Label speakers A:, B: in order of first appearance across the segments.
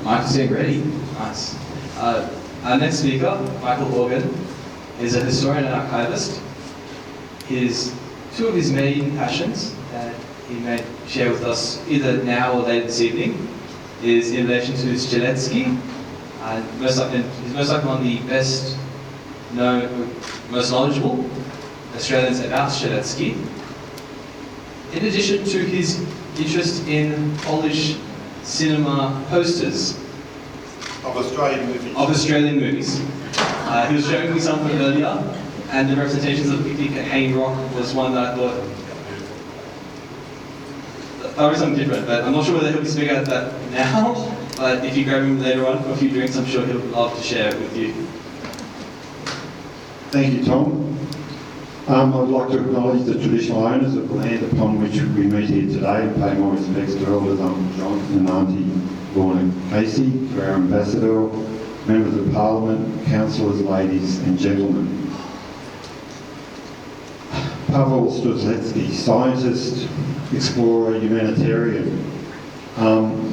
A: Michael's getting ready. Nice. Our next speaker, Michael Organ, is a historian and archivist. Two of his main passions that he may share with us either now or later this evening is in relation to Strzelecki. He's most likely one of the best known, most knowledgeable Australians about Strzelecki. In addition to his interest in Polish cinema posters
B: of
A: Australian movies. He was showing me some of them earlier, and the representations of Picnic at Hanging Rock was one that I thought that was something different, but I'm not sure whether he'll be speaking about that now, but if you grab him later on for a few drinks, I'm sure he'll love to share it with you.
C: Thank you, Tom. I'd like to acknowledge the traditional owners of the land upon which we meet here today and pay my respects to elders Uncle Jonathan and Auntie Lorna Casey, to our ambassador, members of Parliament, councillors, ladies and gentlemen. Pawel Strzelecki, scientist, explorer, humanitarian.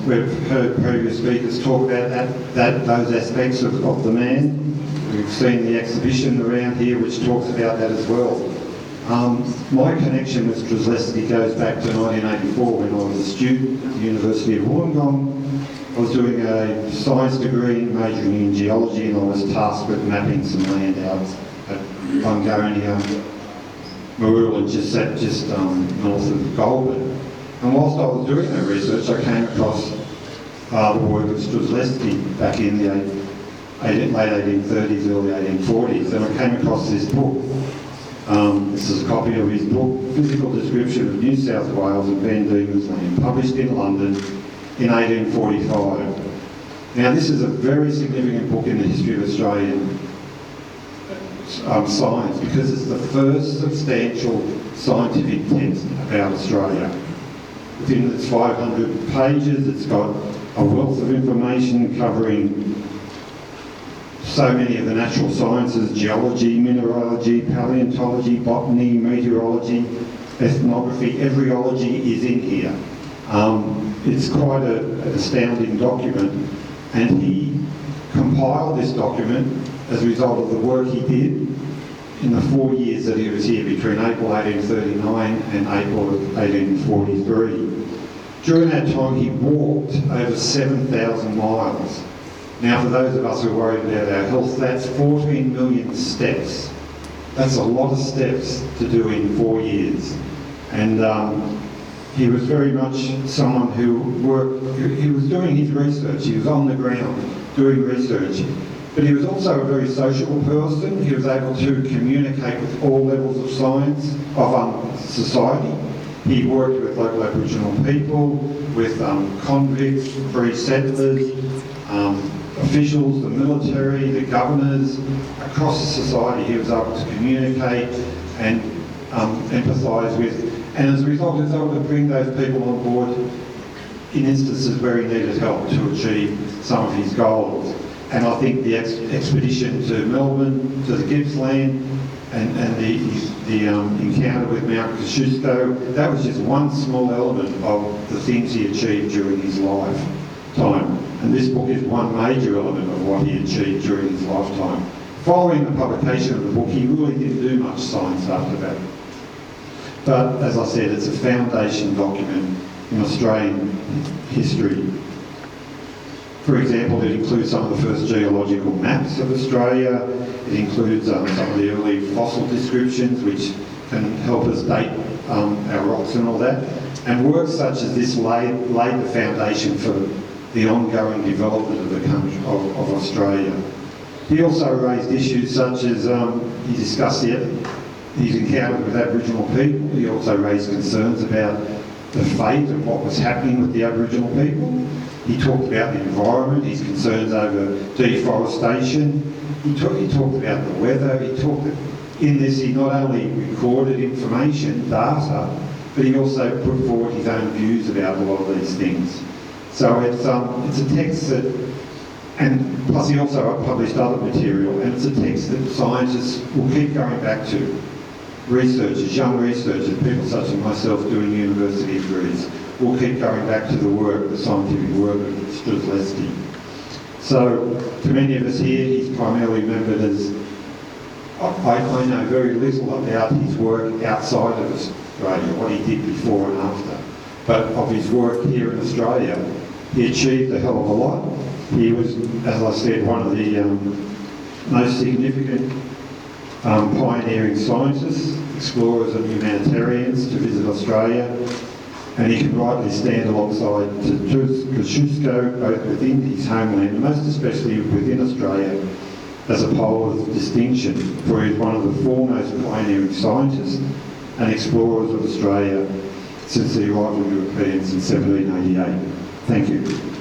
C: We've heard previous speakers talk about those aspects of the man. We've seen the exhibition around here which talks about that as well. My connection with Strzelecki goes back to 1984 when I was a student at the University of Wollongong. I was doing a science degree majoring in geology, and I was tasked with mapping some land out at Bungonia, Marula, just north of Goulburn. And whilst I was doing that research, I came across the work of Strzelecki back in the late 1830s, early 1840s, and I came across this book. This is a copy of his book, Physical Description of New South Wales and Van Diemen's Land, published in London in 1845. Now, this is a very significant book in the history of Australian science because it's the first substantial scientific text about Australia. Within its 500 pages, it's got a wealth of information covering so many of the natural sciences: geology, mineralogy, paleontology, botany, meteorology, ethnography, embryology is in here. It's quite an astounding document, and he compiled this document as a result of the work he did in the 4 years that he was here, between April 1839 and April of 1843. During that time he walked over 7,000 miles. Now, for those of us who are worried about our health, that's 14 million steps. That's a lot of steps to do in 4 years. And he was very much someone who he was doing his research. He was on the ground doing research. But he was also a very sociable person. He was able to communicate with all levels of science, of society. He worked with local Aboriginal people, with convicts, free settlers, officials, the military, the governors, across the society. He was able to communicate and empathise with, and as a result he was able to bring those people on board in instances where he needed help to achieve some of his goals. And I think the expedition to Melbourne, to the Gippsland, and the encounter with Mount Koskiusko, that was just one small element of the things he achieved during his lifetime. And this book is one major element of what he achieved during his lifetime. Following the publication of the book, he really didn't do much science after that. But as I said, it's a foundation document in Australian history. For example, it includes some of the first geological maps of Australia. It includes some of the early fossil descriptions, which can help us date our rocks and all that. And work such as this laid the foundation for the ongoing development of the country of Australia. He also raised issues such as he discussed his encounters with Aboriginal people. He also raised concerns about the fate of what was happening with the Aboriginal people. He talked about the environment, his concerns over deforestation. He talked about the weather. In this, he not only recorded information, data, but he also put forward his own views about a lot of these things. So it's a text that, and plus he also published other material, and it's a text that scientists will keep going back to. Researchers, young researchers, people such as myself doing university degrees, we'll keep going back to the work, the scientific work of Strzelecki. So, to many of us here, he's primarily remembered as, I know very little about his work outside of Australia, what he did before and after. But of his work here in Australia, he achieved a hell of a lot. He was, as I said, one of the most significant pioneering scientists, explorers and humanitarians to visit Australia, and he can rightly stand alongside Koskiusko both within his homeland and most especially within Australia as a pole of distinction, for he is one of the foremost pioneering scientists and explorers of Australia since the arrival of Europeans in 1788. Thank you.